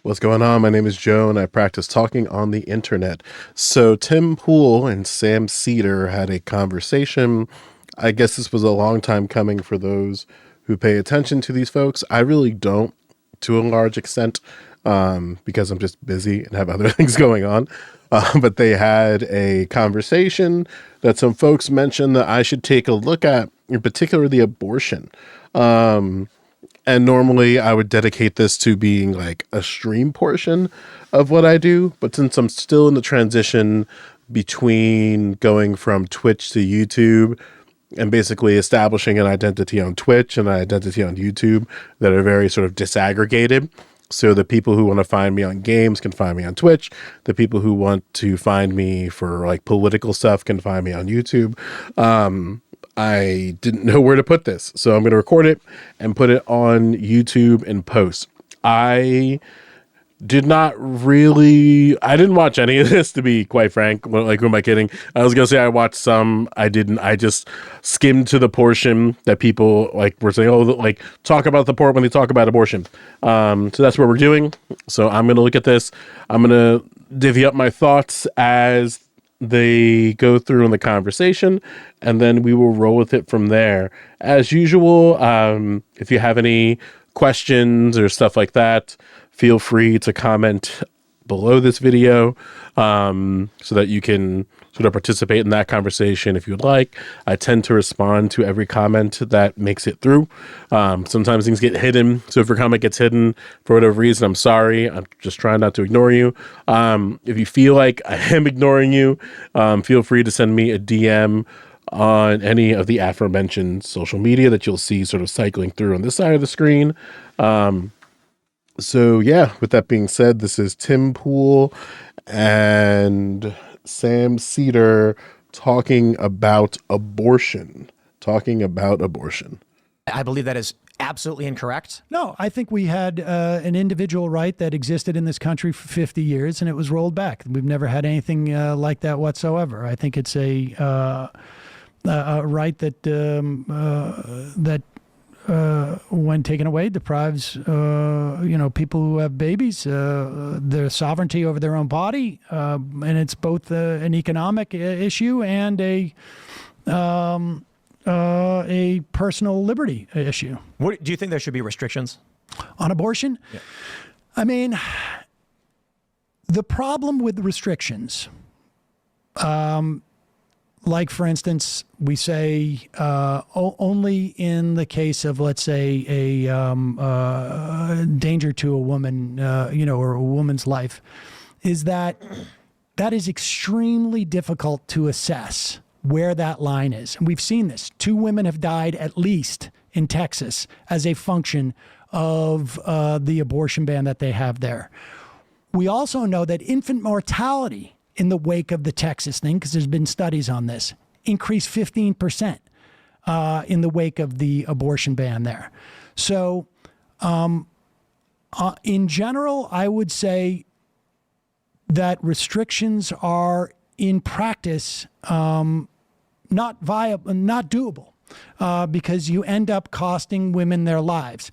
What's going on? My name is Joe, and I practice talking on the internet. So Tim Pool and Sam Sedar had a conversation. I guess this was a long time coming for those who pay attention to these folks. I really don't, to a large extent, because I'm just busy and have other things going on. But they had a conversation that some folks mentioned that I should take a look at, in particular the abortion. And normally I would dedicate this to being like a stream portion of what I do. But since I'm still in the transition between going from Twitch to YouTube and basically establishing an identity on Twitch and an identity on YouTube that are very sort of disaggregated. So the people who want to find me on games can find me on Twitch. The people who want to find me for like political stuff can find me on YouTube. I didn't know where to put this, so I'm going to record it and put it on YouTube and post. I didn't watch any of this, to be quite frank. Like, who am I kidding? I was going to say I watched some. I didn't. I just skimmed to the portion that people like were saying, oh, like talk about the port when they talk about abortion. So that's what we're doing. So I'm going to look at this. I'm going to divvy up my thoughts as they go through in the conversation, and then we will roll with it from there. As usual, if you have any questions or stuff like that, feel free to comment below this video so that you can sort of participate in that conversation if you'd like. I tend to respond to every comment that makes it through. Sometimes things get hidden, so if your comment gets hidden for whatever reason, I'm sorry. I'm just trying not to ignore you. If you feel like I am ignoring you, feel free to send me a DM on any of the aforementioned social media that you'll see sort of cycling through on this side of the screen. So yeah, with that being said, this is Tim Pool and Sam Sedar talking about abortion. I believe that is absolutely incorrect. No, I think we had an individual right that existed in this country for 50 years, and it was rolled back. We've never had anything like that whatsoever. I think it's a right that when taken away, deprives people who have babies their sovereignty over their own body, and it's both an economic issue and a personal liberty issue. What do you think there should be restrictions on abortion? Yeah. I mean, the problem with restrictions, like, for instance, we say only in the case of, let's say, a danger to a woman, or a woman's life, is that is extremely difficult to assess where that line is. And we've seen this. 2 women have died at least in Texas as a function of the abortion ban that they have there. We also know that infant mortality in the wake of the Texas thing, because there's been studies on this, increased 15% in the wake of the abortion ban there. So in general, I would say that restrictions are in practice not viable, not doable, because you end up costing women their lives.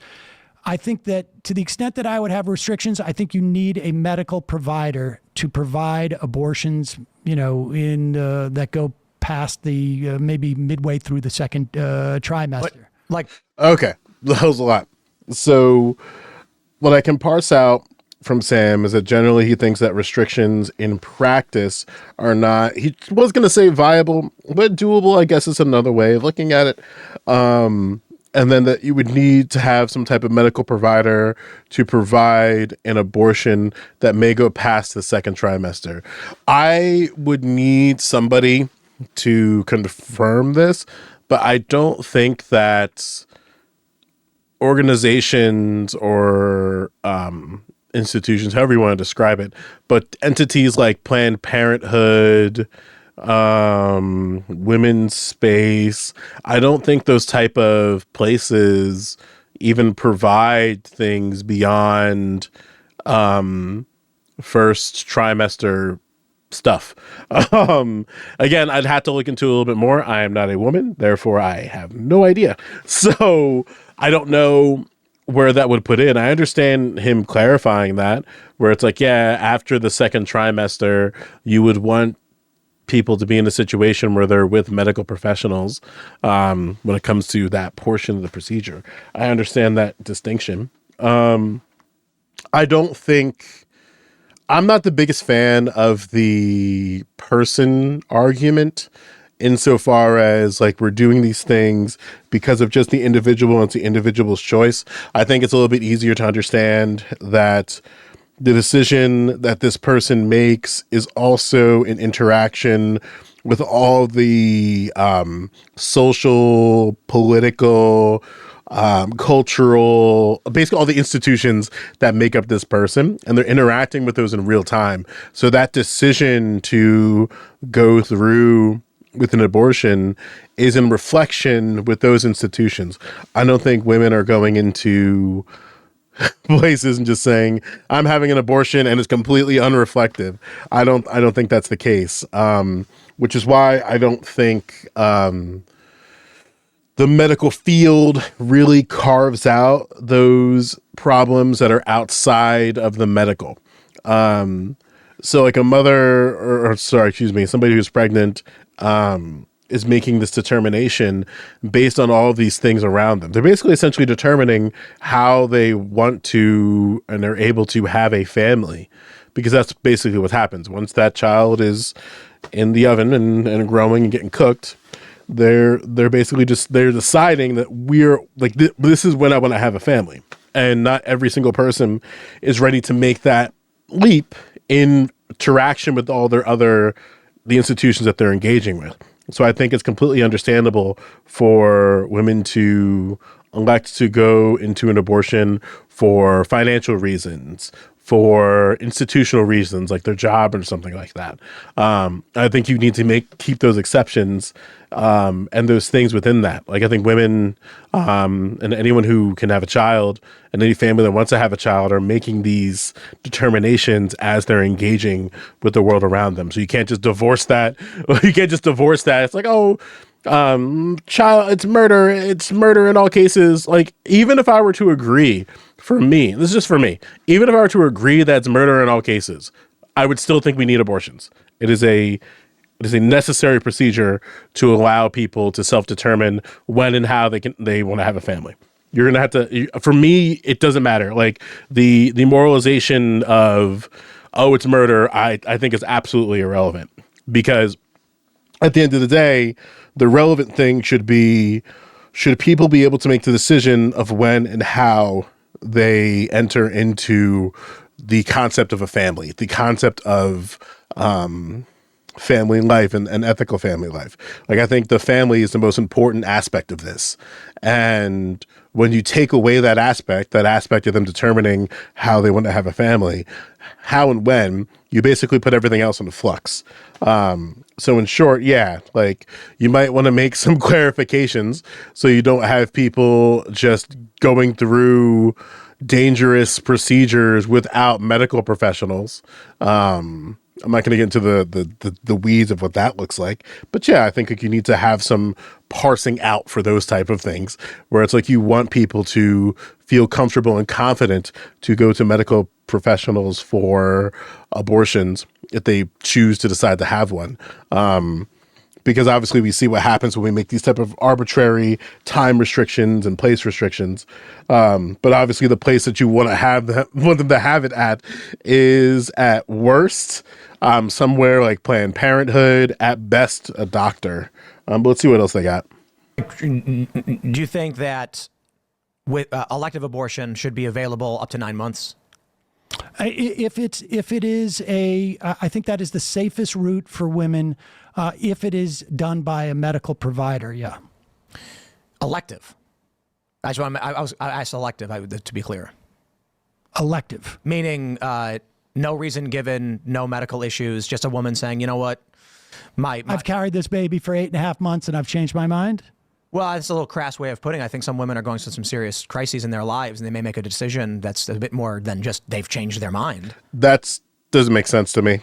I think that to the extent that I would have restrictions, I think you need a medical provider to provide abortions, that go past the maybe midway through the second trimester. Okay, that was a lot. So what I can parse out from Sam is that generally he thinks that restrictions in practice are not, he was going to say viable, but doable, I guess, is another way of looking at it. And then that you would need to have some type of medical provider to provide an abortion that may go past the second trimester. I would need somebody to confirm this, but I don't think that organizations or institutions, however you want to describe it, but entities like Planned Parenthood, women's space, I don't think those type of places even provide things beyond first trimester stuff. Again, I'd have to look into a little bit more. I am not a woman, therefore I have no idea. So I don't know where that would put in. I understand him clarifying that, where it's like, yeah, after the second trimester, you would want people to be in a situation where they're with medical professionals when it comes to that portion of the procedure. I understand that distinction. I don't think I'm not the biggest fan of the person argument insofar as like we're doing these things because of just the individual and it's the individual's choice. I think it's a little bit easier to understand that the decision that this person makes is also an interaction with all the social, political, cultural, basically all the institutions that make up this person, and they're interacting with those in real time. So that decision to go through with an abortion is in reflection with those institutions. I don't think women are going into places and just saying I'm having an abortion and it's completely unreflective. I don't think that's the case. Which is why I don't think the medical field really carves out those problems that are outside of the medical. So like a mother or sorry, excuse me, somebody who's pregnant is making this determination based on all of these things around them. They're basically essentially determining how they want to and are able to have a family, because that's basically what happens. Once that child is in the oven and growing and getting cooked, they're basically just, they're deciding that we're like, this is when I want to have a family. And not every single person is ready to make that leap in interaction with all their other, the institutions that they're engaging with. So I think it's completely understandable for women to elect to go into an abortion for financial reasons, for institutional reasons, like their job or something like that. I think you need to keep those exceptions and those things within that. Like I think women and anyone who can have a child and any family that wants to have a child are making these determinations as they're engaging with the world around them. So you can't just divorce that. You can't just divorce that. It's like, oh, child, it's murder in all cases. Like, even if I were to agree, for me, this is just for me, even if I were to agree that it's murder in all cases, I would still think we need abortions. It is a necessary procedure to allow people to self-determine when and how they want to have a family. You're going to have to, for me, it doesn't matter. Like the moralization of, oh, it's murder, I think is absolutely irrelevant, because at the end of the day, the relevant thing should be, should people be able to make the decision of when and how they enter into the concept of a family, the concept of family life and ethical family life. Like, I think the family is the most important aspect of this. And when you take away that aspect of them determining how they want to have a family, how and when, you basically put everything else into flux. So in short, yeah, like you might want to make some clarifications so you don't have people just going through dangerous procedures without medical professionals. I'm not going to get into the weeds of what that looks like, but yeah, I think you need to have some parsing out for those type of things, where it's like you want people to feel comfortable and confident to go to medical professionals for abortions if they choose to decide to have one. Because obviously we see what happens when we make these type of arbitrary time restrictions and place restrictions. But obviously the place that you want them to have it at is at worst somewhere like Planned Parenthood, at best a doctor. But let's see what else they got. Do you think that with elective abortion should be available up to 9 months? If it is I think that is the safest route for women. If it is done by a medical provider, yeah. Elective. I asked elective, to be clear. Elective. Meaning no reason given, no medical issues, just a woman saying, you know what, I've carried this baby for 8.5 months and I've changed my mind. Well, that's a little crass way of putting it. I think some women are going through some serious crises in their lives, and they may make a decision that's a bit more than just they've changed their mind. That doesn't make sense to me.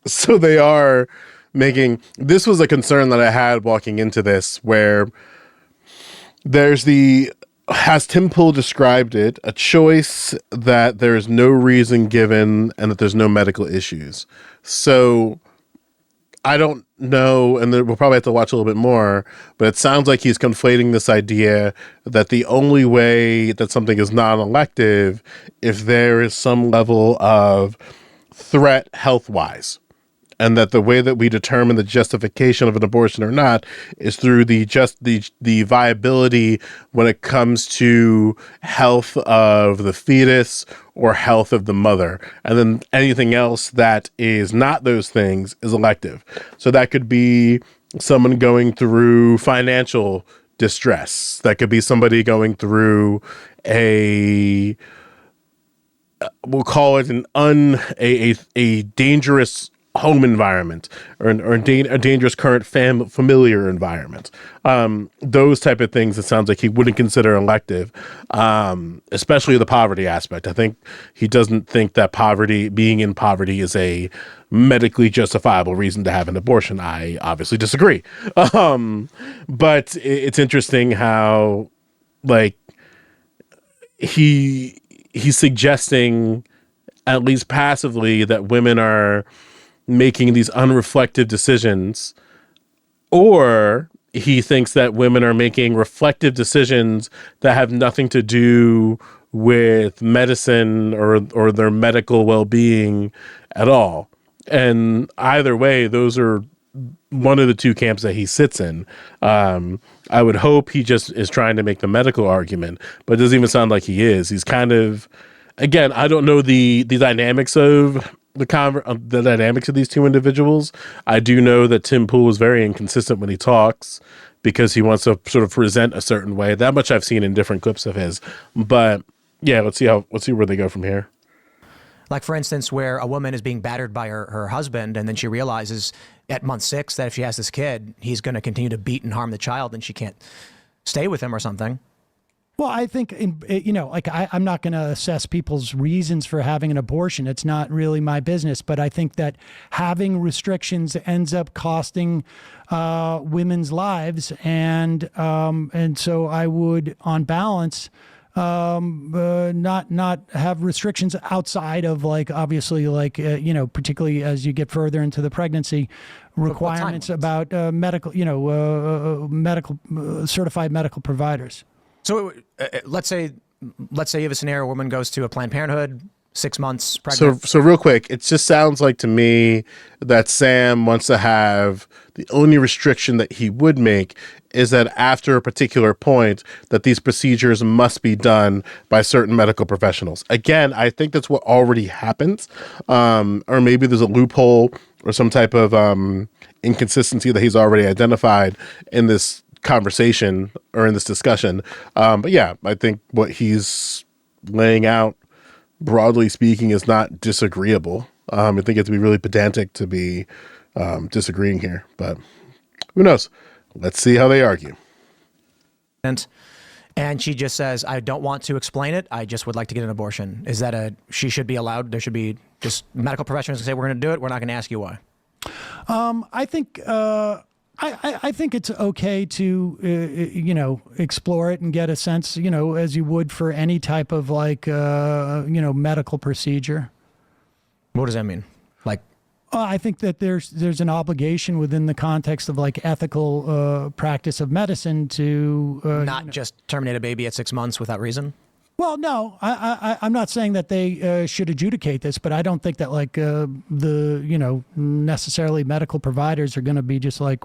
So they are making, this was a concern that I had walking into this, where there's the as Tim Pool described it, a choice that there is no reason given and that there's no medical issues. So I don't know, and we'll probably have to watch a little bit more, but it sounds like he's conflating this idea that the only way that something is non-elective if there is some level of threat health-wise, and that the way that we determine the justification of an abortion or not is through the viability when it comes to health of the fetus or health of the mother. And then anything else that is not those things is elective. So that could be someone going through financial distress. That could be somebody going through we'll call it a dangerous home environment or a dangerous current familiar environment. Those type of things, it sounds like he wouldn't consider elective, especially the poverty aspect. I think he doesn't think that being in poverty is a medically justifiable reason to have an abortion. I obviously disagree. But it's interesting how, like, he's suggesting, at least passively, that women are making these unreflective decisions, or he thinks that women are making reflective decisions that have nothing to do with medicine or their medical well-being at all. And either way, those are one of the two camps that he sits in. I would hope he just is trying to make the medical argument, but it doesn't even sound like he is. He's kind of, again, I don't know the dynamics of the dynamics of these two individuals. I do know that Tim Pool is very inconsistent when he talks because he wants to sort of present a certain way. That much I've seen in different clips of his. But yeah, let's see where they go from here. Like, for instance, where a woman is being battered by her husband, and then she realizes at month 6 that if she has this kid, he's going to continue to beat and harm the child, and she can't stay with him or something. Well, I think, I'm not going to assess people's reasons for having an abortion. It's not really my business. But I think that having restrictions ends up costing women's lives. And so I would, on balance, not have restrictions outside of, like, obviously, like, particularly as you get further into the pregnancy, requirements about medical certified medical providers. So let's say you have a scenario where a woman goes to a Planned Parenthood, 6 months pregnant. So real quick, it just sounds like to me that Sam wants to have, the only restriction that he would make is that after a particular point that these procedures must be done by certain medical professionals. Again, I think that's what already happens. Or maybe there's a loophole or some type of inconsistency that he's already identified in this conversation or in this discussion. But yeah, I think what he's laying out, broadly speaking, is not disagreeable. I think you have to be really pedantic to be disagreeing here, but who knows? Let's see how they argue. And she just says, I don't want to explain it. I just would like to get an abortion. Is that she should be allowed? There should be just medical professionals say, we're going to do it. We're not going to ask you why. I think it's okay to, explore it and get a sense, as you would for any type of, like, medical procedure. What does that mean? Like, I think that there's an obligation within the context of, like, ethical practice of medicine to not just terminate a baby at 6 months without reason. Well, no, I'm not saying that they should adjudicate this, but I don't think that, like, necessarily medical providers are going to be just like,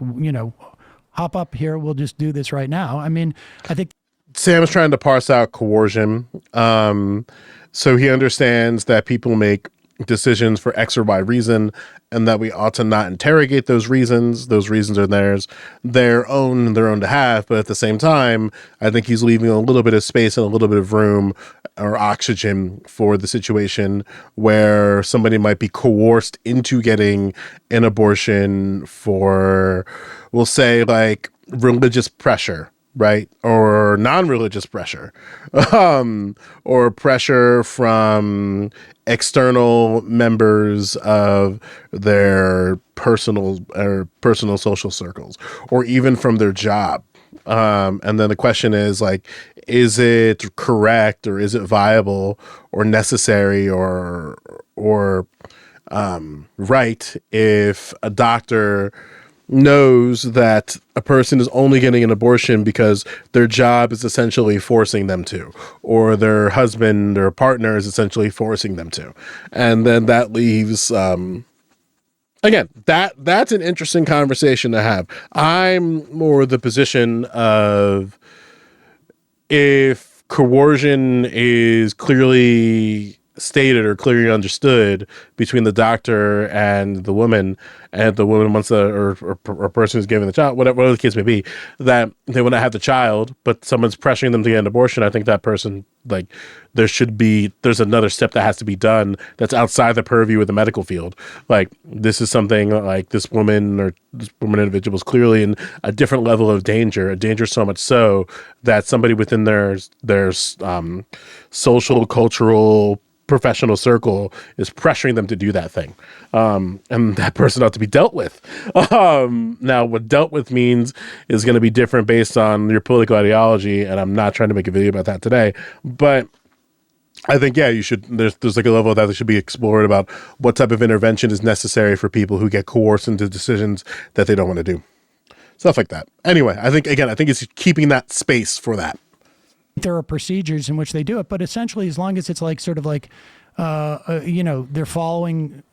hop up here, we'll just do this right now. I mean, I think Sam is trying to parse out coercion. So he understands that people make decisions for X or Y reason, and that we ought to not interrogate those reasons. Those reasons are their own to have. But at the same time, I think he's leaving a little bit of space and a little bit of room or oxygen for the situation where somebody might be coerced into getting an abortion for, we'll say, like, religious pressure, right? Or non-religious pressure, or pressure from external members of their personal social circles, or even from their job. And then the question is like, is it correct or is it viable or necessary or right if a doctor knows that a person is only getting an abortion because their job is essentially forcing them to, or their husband or partner is essentially forcing them to. And then that leaves, again, that's an interesting conversation to have. I'm more the position of, if coercion is clearly stated or clearly understood between the doctor and the woman wants or person who's giving the child, whatever the case may be, that they want to have the child, but someone's pressuring them to get an abortion, I think that person, like, there's another step that has to be done that's outside the purview of the medical field. Like, this is something like this woman individual is clearly in a different level of danger, so much so that somebody within their social, cultural, professional circle is pressuring them to do that thing. And that person ought to be dealt with. Now, what dealt with means is going to be different based on your political ideology, and I'm not trying to make a video about that today, but I think, yeah, you should, there's like a level of that should be explored about what type of intervention is necessary for people who get coerced into decisions that they don't want to do. Stuff like that. Anyway, I think it's keeping that space for that. There are procedures in which they do it, but essentially, as long as it's like sort of like, they're following,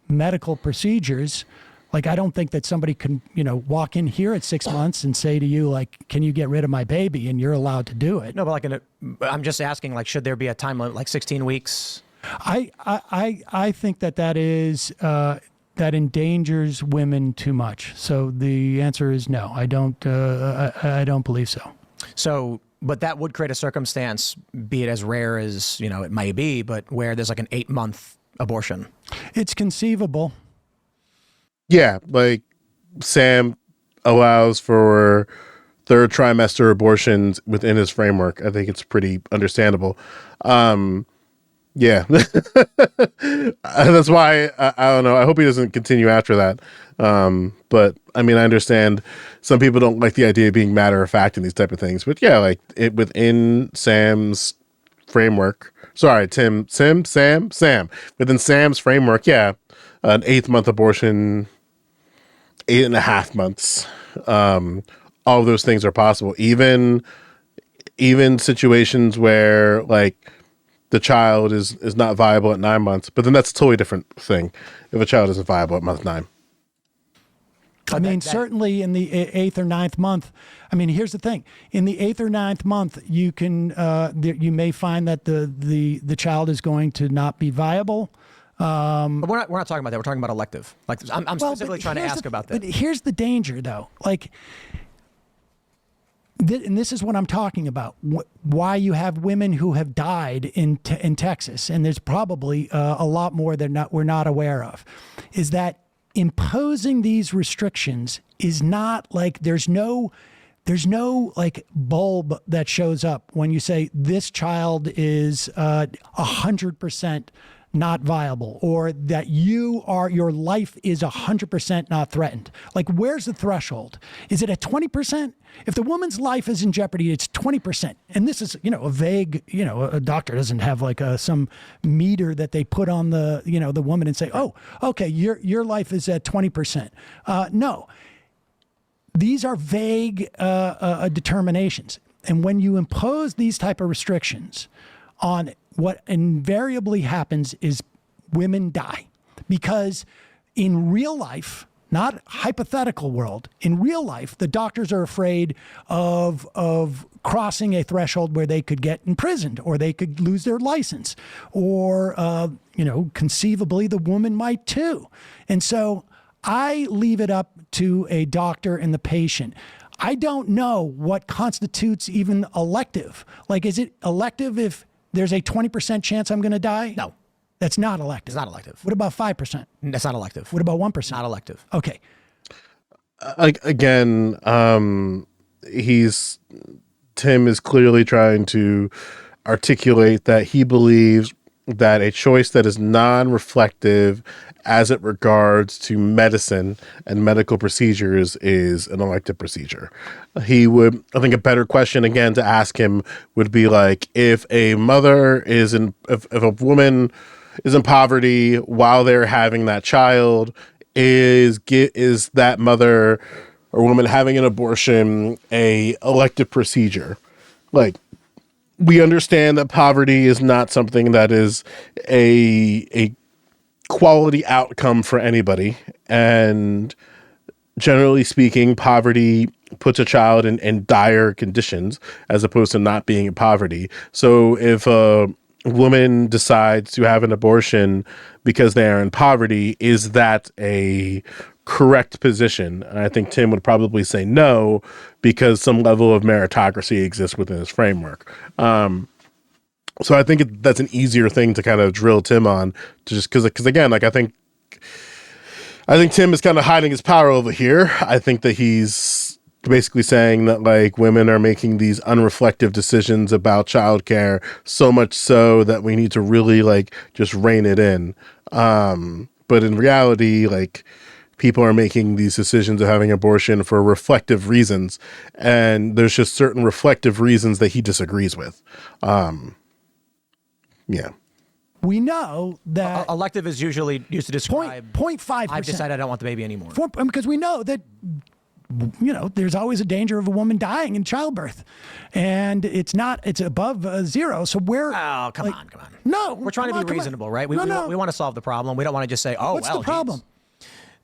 medical procedures. Like, I don't think that somebody can, walk in here at 6 months and say to you, like, can you get rid of my baby? And you're allowed to do it. No, but I'm just asking, like, should there be a time limit, like 16 weeks? I think that is, that endangers women too much. So the answer is no. I don't believe so. So, but that would create a circumstance, be it as rare as, it may be, but where there's like an 8-month abortion. It's conceivable. Yeah, like Sam allows for third trimester abortions within his framework. I think it's pretty understandable. Yeah, that's why I don't know. I hope he doesn't continue after that. But I mean, I understand some people don't like the idea of being matter of fact in these type of things. But yeah, like it within Sam's framework. Sorry, Sam. Within Sam's framework, yeah, an 8th-month abortion, 8.5 months. All of those things are possible. Even situations where like the child is not viable at 9 months, but then that's a totally different thing. If a child isn't viable at month 9. I mean, certainly in the 8th or 9th month. I mean, here's the thing: in the 8th or 9th month, you can you may find that the child is going to not be viable. But we're not talking about that. We're talking about elective. Like, I'm specifically trying to ask about that. But here's the danger, though. Like, and this is what I'm talking about. Why you have women who have died in Texas, and there's probably a lot more that we're not aware of, is that imposing these restrictions is not like there's no like bulb that shows up when you say this child is 100% not viable, or that your life is 100% not threatened. Like, where's the threshold? Is it at 20%? If the woman's life is in jeopardy, it's 20%. And this is, a vague, a doctor doesn't have like some meter that they put on the, the woman and say, oh, okay, your life is at 20%. No, these are vague determinations. And when you impose these type of restrictions on, what invariably happens is women die, because in real life, not hypothetical world, in real life, the doctors are afraid of crossing a threshold where they could get imprisoned, or they could lose their license, or conceivably the woman might too. And so I leave it up to a doctor and the patient. I don't know what constitutes even elective. Like, is it elective if there's a 20% chance I'm going to die? No. That's not elective. It's not elective. What about 5%? That's not elective. What about 1%? Not elective. Okay. Again, Tim is clearly trying to articulate that he believes that a choice that is non-reflective as it regards to medicine and medical procedures is an elective procedure. I think a better question again to ask him would be like, if a mother is if a woman is in poverty while they're having that child, is that mother or woman having an abortion a elective procedure? Like, we understand that poverty is not something that is a quality outcome for anybody, and generally speaking, poverty puts a child in dire conditions as opposed to not being in poverty. So if a woman decides to have an abortion because they are in poverty, is that a correct position? And I think Tim would probably say no, because some level of meritocracy exists within his framework. So I think that's an easier thing to kind of drill Tim on, to just because again, like I think Tim is kind of hiding his power over here. I think that he's basically saying that like women are making these unreflective decisions about childcare, so much so that we need to really like just rein it in. But in reality, like, people are making these decisions of having abortion for reflective reasons, and there's just certain reflective reasons that he disagrees with. Yeah. We know that Elective is usually used to describe 0.5%. I've decided I don't want the baby anymore. Because we know that, there's always a danger of a woman dying in childbirth, and it's above zero. So Oh, come on. No, We're trying to be reasonable, right? We No. want to solve the problem. We don't want to just say, oh, What's the problem? Geez.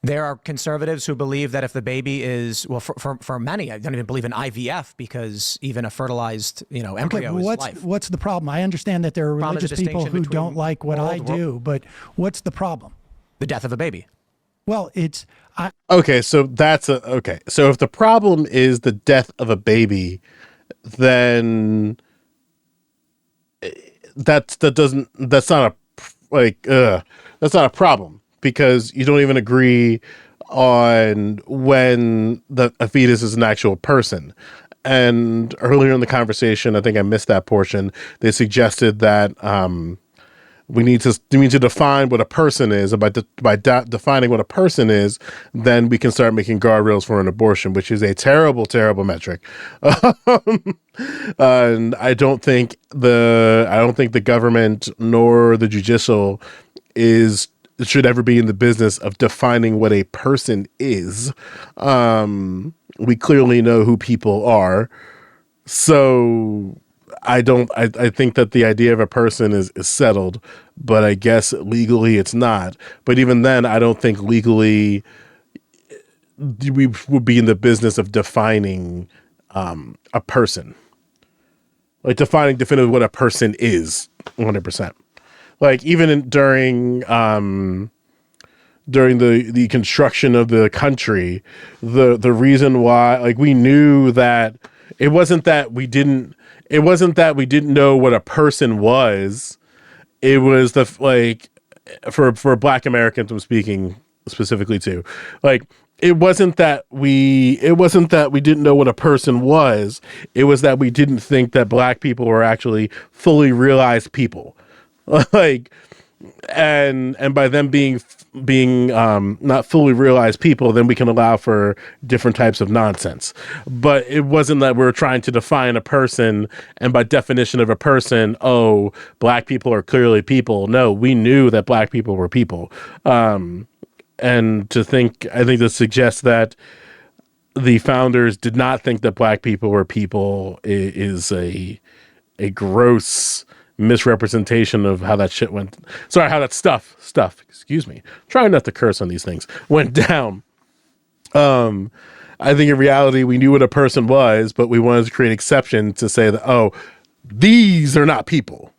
There are conservatives who believe that if the baby is, well, for many, I don't even believe in IVF, because even a fertilized, embryo is life. What's the problem? I understand that there are Problem is religious the people who distinction don't like what I between do, but what's the problem? The death of a baby. Well, Okay, so okay. So if the problem is the death of a baby, then that's not a problem, because you don't even agree on when a fetus is an actual person. And earlier in the conversation, I think I missed that portion, they suggested that we need to define what a person is, and by defining what a person is, then we can start making guardrails for an abortion, which is a terrible, terrible metric. And I don't think the government nor the judicial should ever be in the business of defining what a person is. We clearly know who people are, so I think that the idea of a person is settled, but I guess legally it's not. But even then, I don't think legally we would be in the business of defining a person, like defining definitively what a person is 100%. Like even during the construction of the country, the reason why, like, we knew that it wasn't that we didn't know what a person was. It was for Black Americans, I'm speaking specifically to, like, it wasn't that we didn't know what a person was. It was that we didn't think that Black people were actually fully realized people. Like, and by them being not fully realized people, then we can allow for different types of nonsense. But it wasn't that we were trying to define a person, and by definition of a person, oh, Black people are clearly people. No, we knew that Black people were people. And I think to suggest that the founders did not think that Black people were people is a gross misrepresentation of how that shit went. Sorry, how that stuff, excuse me. Trying not to curse on these things, went down. I think in reality, we knew what a person was, but we wanted to create exception to say that, oh, these are not people.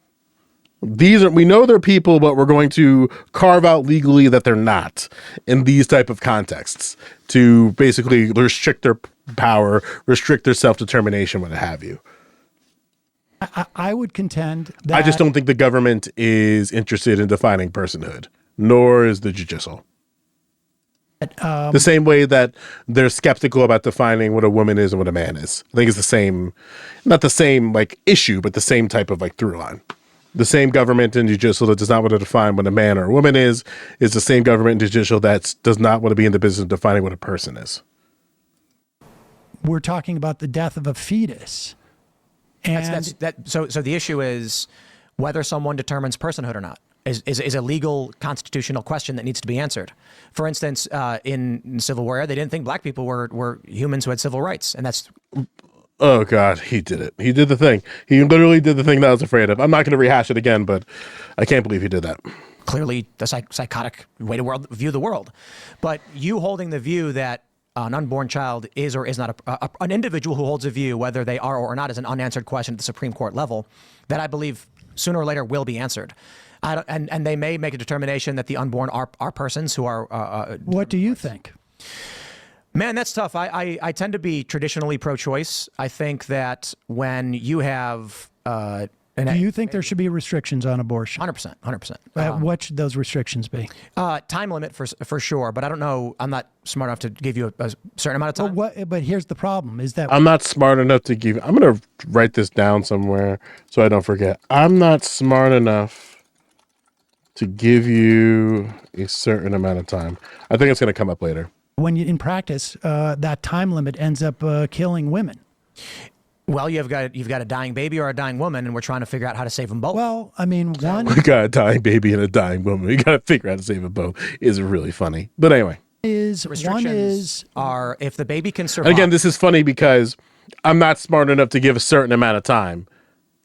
We know they're people, but we're going to carve out legally that they're not in these type of contexts to basically restrict their power, restrict their self-determination, what have you. I would contend that I just don't think the government is interested in defining personhood, nor is the judicial. The same way that they're skeptical about defining what a woman is and what a man is. I think it's the same, not the same like issue, but the same type of like through line. The same government and judicial that does not want to define what a man or a woman is the same government and judicial that does not want to be in the business of defining what a person is. We're talking about the death of a fetus. And So the issue is whether someone determines personhood or not is a legal constitutional question that needs to be answered. For instance, in Civil War, they didn't think black people were humans who had civil rights, and that's. Oh God, he did it. He did the thing. He literally did the thing that I was afraid of. I'm not going to rehash it again, but I can't believe he did that. Clearly the psychotic way to view the world. But you holding the view that an unborn child is or is not an individual who holds a view, whether they are or not, is an unanswered question at the Supreme Court level that I believe sooner or later will be answered. And they may make a determination that the unborn are persons who are. What do you think? Man, that's tough. I tend to be traditionally pro-choice. I think that when you have... do you think there should be restrictions on abortion? 100%. What should those restrictions be? Time limit for sure, but I don't know. I'm not smart enough to give you a certain amount of time. But here's the problem: is that I'm not smart enough to give. I'm going to write this down somewhere so I don't forget. I'm not smart enough to give you a certain amount of time. I think it's going to come up later. when you in practice, that time limit ends up killing women. Well, you've got a dying baby or a dying woman, and we're trying to figure out how to save them both. Well, I mean, one We got a dying baby and a dying woman. We got to figure out how to save them both. Is really funny. But anyway. Restrictions are if the baby can survive. Again, this is funny because I'm not smart enough to give a certain amount of time.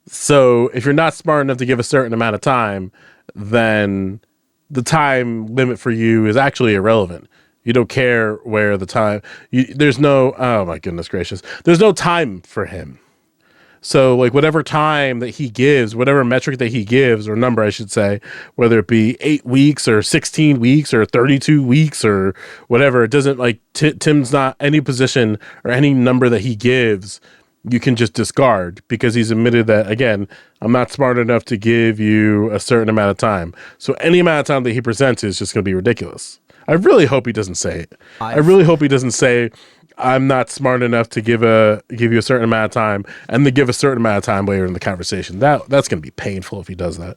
So if you're not smart enough to give a certain amount of time, then the time limit for you is actually irrelevant. You don't care where the time, there's no, oh my goodness gracious, there's no time for him. So like whatever time that he gives, whatever metric that he gives, or number I should say, whether it be 8 weeks or 16 weeks or 32 weeks or whatever, it doesn't like, Tim's not any position or any number that he gives, you can just discard because he's admitted that, again, I'm not smart enough to give you a certain amount of time. So any amount of time that he presents is just going to be ridiculous. I really hope he doesn't say it. I really hope he doesn't say, I'm not smart enough to give you a certain amount of time and then give a certain amount of time later in the conversation. That's going to be painful if he does that.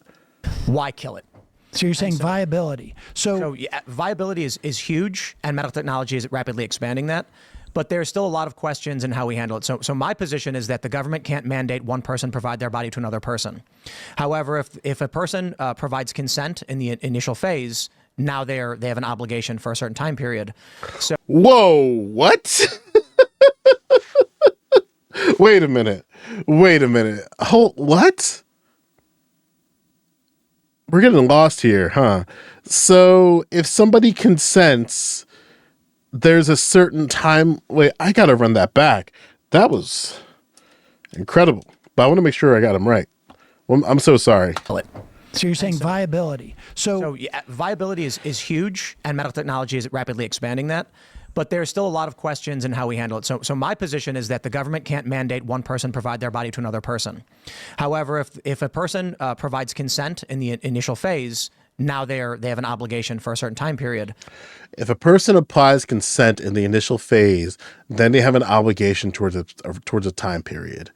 Why kill it? So you're saying viability. So yeah, viability is huge, and medical technology is rapidly expanding that. But there's still a lot of questions in how we handle it. So my position is that the government can't mandate one person provide their body to another person. However, if a person provides consent in the initial phase, now they have an obligation for a certain time period. So whoa, what? Wait a minute. What? We're getting lost here, huh? So if somebody consents, there's a certain time. Wait, I gotta run that back. That was incredible, but I want to make sure I got him right. Well, I'm so sorry. So you're saying viability. So yeah, viability is huge, and medical technology is rapidly expanding that. But there's still a lot of questions in how we handle it. So my position is that the government can't mandate one person provide their body to another person. However, if a person provides consent in the initial phase, now they have an obligation for a certain time period. If a person applies consent in the initial phase, then they have an obligation towards a time period.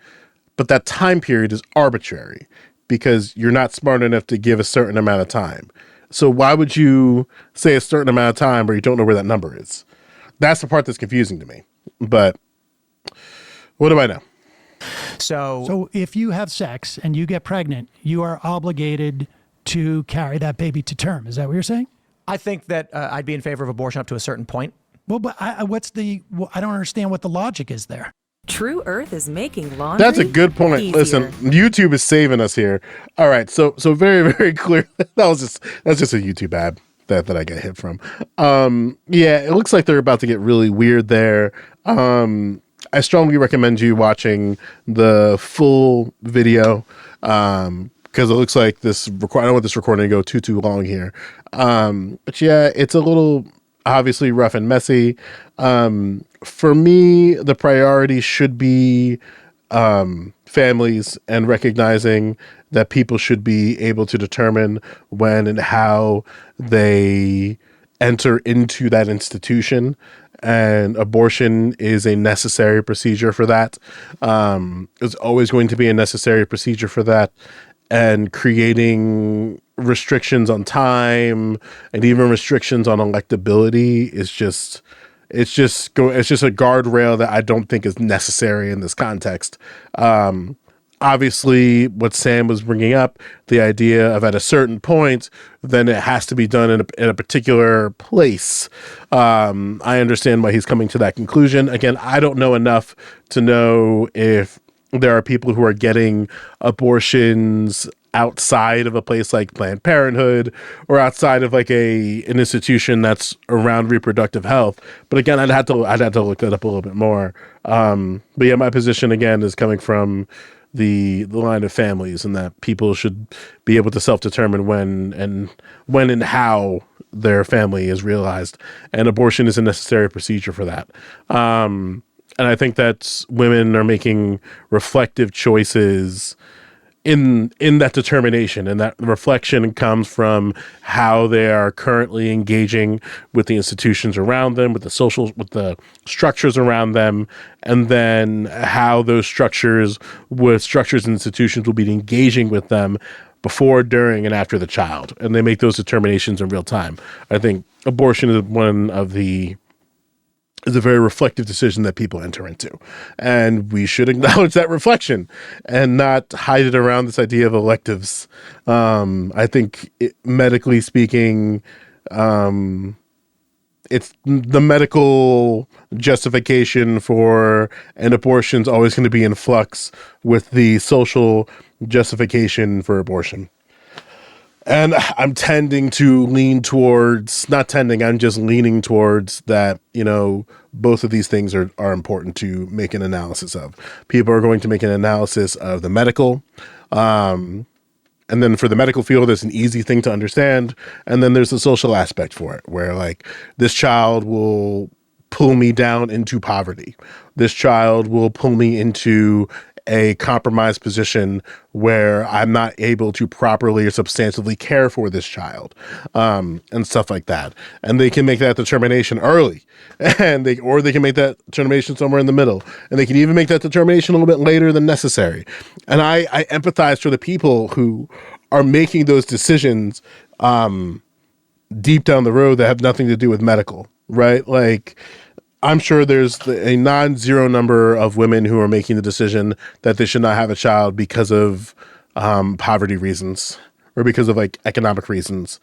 But that time period is arbitrary because you're not smart enough to give a certain amount of time. So why would you say a certain amount of time where you don't know where that number is? That's the part that's confusing to me. But what do I know? So if you have sex and you get pregnant, you are obligated to carry that baby to term. Is that what you're saying? I think that I'd be in favor of abortion up to a certain point. Well, but I don't understand what the logic is there. True Earth is making laundry That's a good point. easier. Listen, YouTube is saving us here. All right, so very, very clear. That's just a YouTube ad that I got hit from. Yeah, it looks like they're about to get really weird there. I strongly recommend you watching the full video because it looks like this. I don't want this recording to go too long here. But yeah, it's a little obviously rough and messy. For me, the priority should be families and recognizing that people should be able to determine when and how they enter into that institution. And abortion is a necessary procedure for that. It's always going to be a necessary procedure for that. and creating restrictions on time and even restrictions on electability is just it's just a guardrail that I don't think is necessary in this context. Obviously, what Sam was bringing up, the idea of at a certain point, then it has to be done in a particular place. I understand why he's coming to that conclusion. Again, I don't know enough to know if there are people who are getting abortions outside of a place like Planned Parenthood or outside of like an institution that's around reproductive health. But again, I'd have to look that up a little bit more. But yeah, my position again is coming from the line of families, and that people should be able to self-determine when and how their family is realized, and abortion is a necessary procedure for that. And I think that women are making reflective choices in that determination, and that reflection comes from how they are currently engaging with the institutions around them, with the structures around them, and then how those structures and institutions will be engaging with them before, during, and after the child. And they make those determinations in real time. I think abortion is a very reflective decision that people enter into. And we should acknowledge that reflection and not hide it around this idea of electives. I think medically speaking, it's the medical justification for an abortion is always going to be in flux with the social justification for abortion. And I'm tending to lean towards, I'm just leaning towards that, both of these things are important to make an analysis of. People are going to make an analysis of the medical. And then for the medical field, it's an easy thing to understand. And then there's the social aspect for it, where like this child will pull me down into poverty. This child will pull me into a compromised position where I'm not able to properly or substantively care for this child, and stuff like that. And they can make that determination early, and they can make that determination somewhere in the middle, and they can even make that determination a little bit later than necessary. And I empathize for the people who are making those decisions deep down the road that have nothing to do with medical, right? Like, I'm sure there's a non-zero number of women who are making the decision that they should not have a child because of poverty reasons, or because of like economic reasons,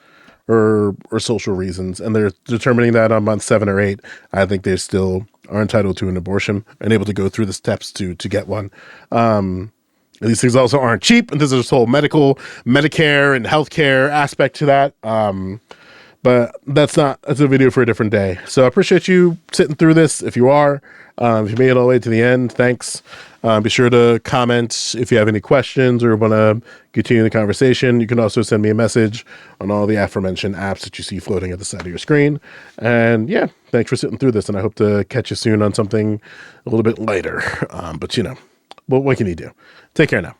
or social reasons, and they're determining that on month 7 or 8. I think they still are entitled to an abortion and able to go through the steps to get one. These things also aren't cheap, and there's this whole Medicare, and healthcare aspect to that. But that's a video for a different day. So I appreciate you sitting through this. If you are, if you made it all the way to the end, thanks. Be sure to comment if you have any questions or want to continue the conversation. You can also send me a message on all the aforementioned apps that you see floating at the side of your screen. And yeah, thanks for sitting through this. And I hope to catch you soon on something a little bit lighter. But what can you do? Take care now.